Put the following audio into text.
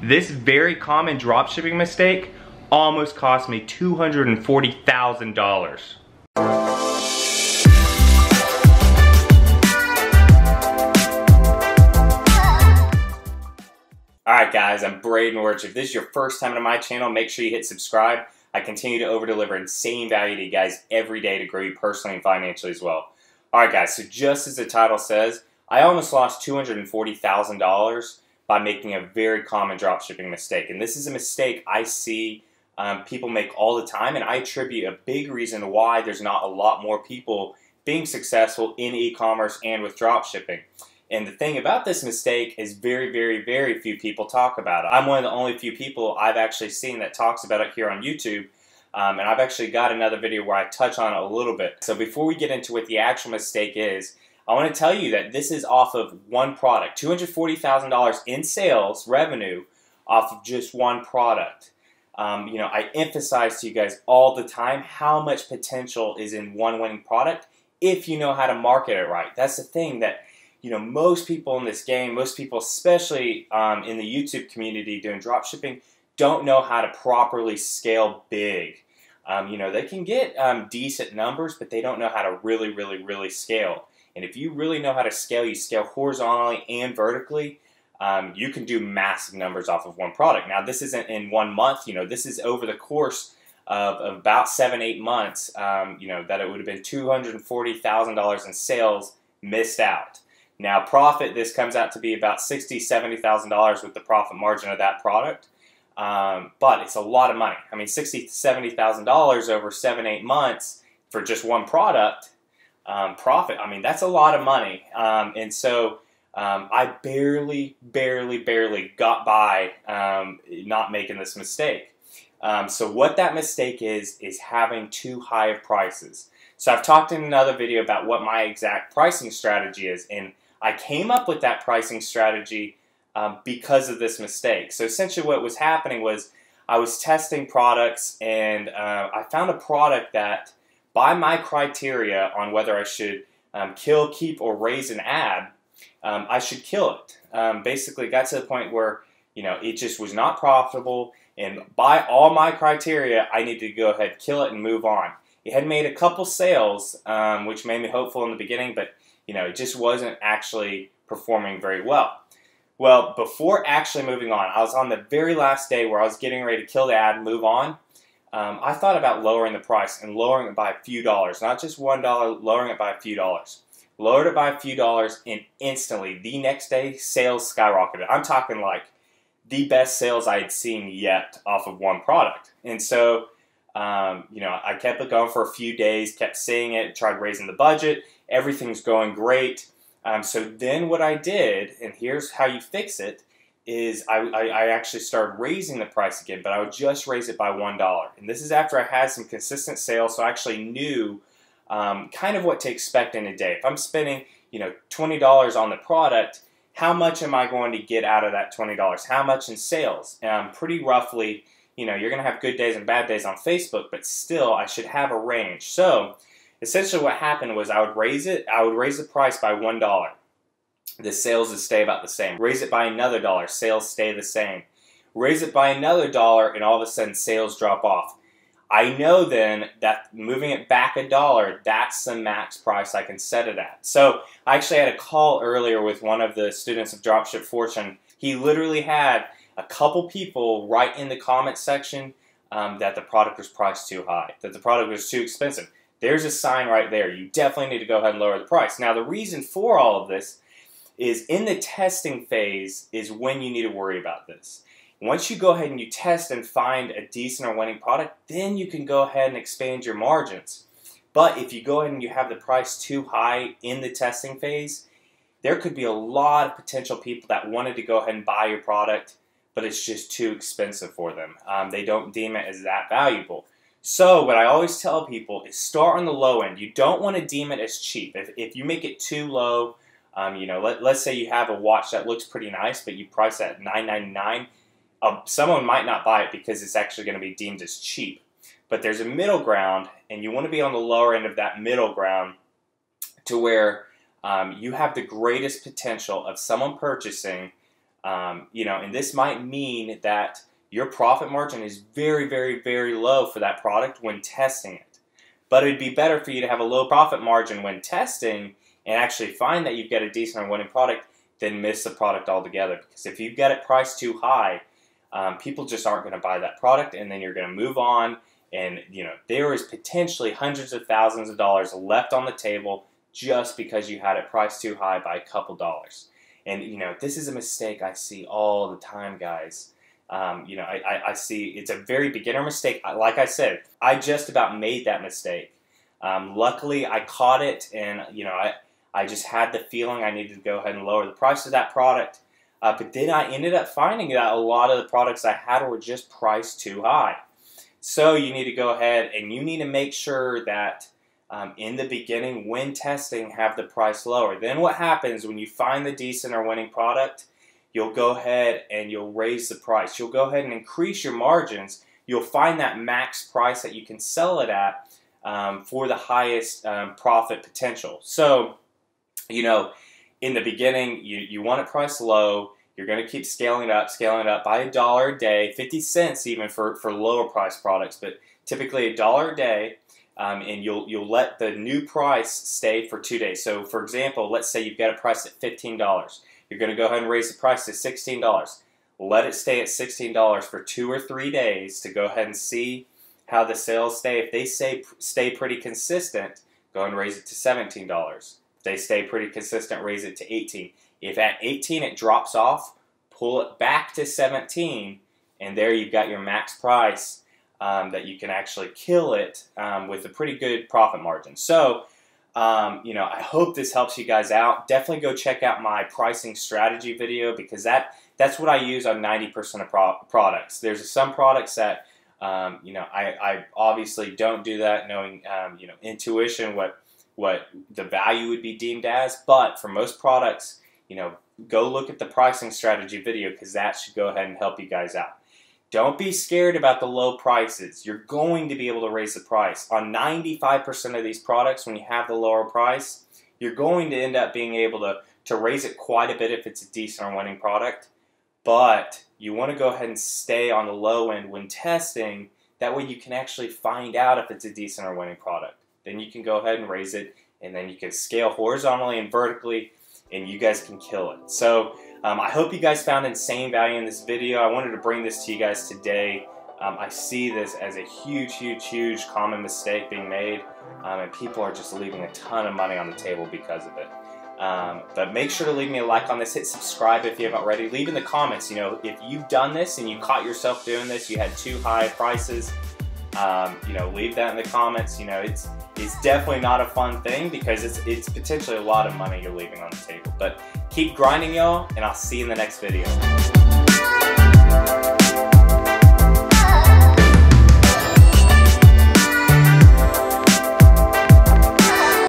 This very common dropshipping mistake almost cost me $240,000. Alright guys, I'm Braden Wuerch. If this is your first time to my channel, make sure you hit subscribe. I continue to over-deliver insane value to you guys every day to grow you personally and financially as well. Alright guys, so just as the title says, I almost lost $240,000 by making a very common dropshipping mistake. And this is a mistake I see people make all the time, and I attribute a big reason why there's not a lot more people being successful in e-commerce and with dropshipping. And the thing about this mistake is very few people talk about it. I'm one of the only few people I've actually seen that talks about it here on YouTube. And I've actually got another video where I touch on it a little bit. So before we get into what the actual mistake is, I want to tell you that this is off of one product. $240,000 in sales revenue off of just one product. You know, I emphasize to you guys all the time how much potential is in one winning product if you know how to market it right. That's the thing that, you know, most people in this game, most people especially in the YouTube community doing dropshipping, don't know how to properly scale big. You know, they can get decent numbers, but they don't know how to really scale. And if you really know how to scale, you scale horizontally and vertically, you can do massive numbers off of one product. Now, this isn't in 1 month. You know, this is over the course of about 7-8 months, you know, that it would have been $240,000 in sales missed out. Now, profit, this comes out to be about $60,000 to $70,000 with the profit margin of that product. But it's a lot of money. I mean, $60,000 to $70,000 over 7-8 months for just one product. Profit, I mean, that's a lot of money. And so I barely got by not making this mistake. So what that mistake is having too high of prices. So I've talked in another video about what my exact pricing strategy is, and I came up with that pricing strategy because of this mistake. So essentially what was happening was I was testing products, and I found a product that, by my criteria on whether I should kill, keep, or raise an ad, I should kill it. Basically, it got to the point where, you know, it just was not profitable, and by all my criteria, I needed to go ahead, kill it, and move on. It had made a couple sales, which made me hopeful in the beginning, but, you know, it just wasn't actually performing very well. Well, before actually moving on, I was on the very last day where I was getting ready to kill the ad and move on. I thought about lowering the price and lowering it by a few dollars, not just $1, lowering it by a few dollars. Lowered it by a few dollars, and instantly, the next day, sales skyrocketed. I'm talking like the best sales I had seen yet off of one product. And so, you know, I kept it going for a few days, kept seeing it, tried raising the budget. Everything's going great. So then what I did, and here's how you fix it, is I actually started raising the price again, but I would just raise it by $1. And this is after I had some consistent sales, so I actually knew kind of what to expect in a day. If I'm spending, you know, $20 on the product, how much am I going to get out of that $20? How much in sales? Pretty roughly, you know, you're going to have good days and bad days on Facebook, but still, I should have a range. So essentially what happened was I would raise the price by $1. The sales would stay about the same. Raise it by another $1, sales stay the same. Raise it by another $1, and all of a sudden sales drop off. I know then that moving it back $1, that's the max price I can set it at. So I actually had a call earlier with one of the students of Dropship Fortune. He literally had a couple people write in the comment section that the product was priced too high, that the product was too expensive. There's a sign right there. You definitely need to go ahead and lower the price. Now, the reason for all of this is in the testing phase is when you need to worry about this. Once you go ahead and you test and find a decent or winning product, then you can go ahead and expand your margins. But if you go ahead and you have the price too high in the testing phase, there could be a lot of potential people that wanted to go ahead and buy your product, but it's just too expensive for them. They don't deem it as that valuable. So what I always tell people is start on the low end. You don't want to deem it as cheap. If you make it too low, you know, let's say you have a watch that looks pretty nice, but you price it at $9.99. Someone might not buy it because it's actually going to be deemed as cheap. But there's a middle ground, and you want to be on the lower end of that middle ground to where you have the greatest potential of someone purchasing And this might mean that your profit margin is very, very, very low for that product when testing it. But it would be better for you to have a low profit margin when testing and actually find that you've got a decent or winning product than miss the product altogether. Because if you've got it priced too high, people just aren't going to buy that product, and then you're going to move on. And there is potentially hundreds of thousands of dollars left on the table just because you had it priced too high by a couple dollars. And this is a mistake I see all the time, guys. I see it's a very beginner mistake. Like I said, I just about made that mistake. Luckily, I caught it, and I just had the feeling I needed to go ahead and lower the price of that product. But then I ended up finding that a lot of the products I had were just priced too high. So you need to go ahead and you need to make sure that in the beginning, when testing, have the price lower. Then what happens when you find the decent or winning product, you'll go ahead and you'll raise the price. You'll go ahead and increase your margins. You'll find that max price that you can sell it at for the highest profit potential. So, in the beginning, you want it priced low. You're going to keep scaling it up by $1 a day, 50 cents even for lower price products, but typically $1 a day, and you'll let the new price stay for 2 days. So, for example, let's say you've got it priced at $15. You're going to go ahead and raise the price to $16. Let it stay at $16 for 2 or 3 days to go ahead and see how the sales stay. If they stay pretty consistent, go ahead and raise it to $17. If they stay pretty consistent, raise it to $18. If at 18 it drops off, pull it back to 17, and there you've got your max price that you can actually kill it with a pretty good profit margin. So, I hope this helps you guys out. Definitely go check out my pricing strategy video, because that's what I use on 90% of products. There's some products that I obviously don't do that, knowing intuition what the value would be deemed as. But for most products, go look at the pricing strategy video, because that should go ahead and help you guys out. Don't be scared about the low prices. You're going to be able to raise the price. On 95% of these products, when you have the lower price, you're going to end up being able to raise it quite a bit if it's a decent or winning product. But you want to go ahead and stay on the low end when testing. That way you can actually find out if it's a decent or winning product. Then you can go ahead and raise it, and then you can scale horizontally and vertically, and you guys can kill it. So I hope you guys found insane value in this video. I wanted to bring this to you guys today. I see this as a huge, huge, huge common mistake being made, and people are just leaving a ton of money on the table because of it. But make sure to leave me a like on this. Hit subscribe if you haven't already. Leave in the comments, if you've done this and you caught yourself doing this, you had too high prices, leave that in the comments. It's definitely not a fun thing, because it's potentially a lot of money you're leaving on the table. But keep grinding, y'all, and I'll see you in the next video.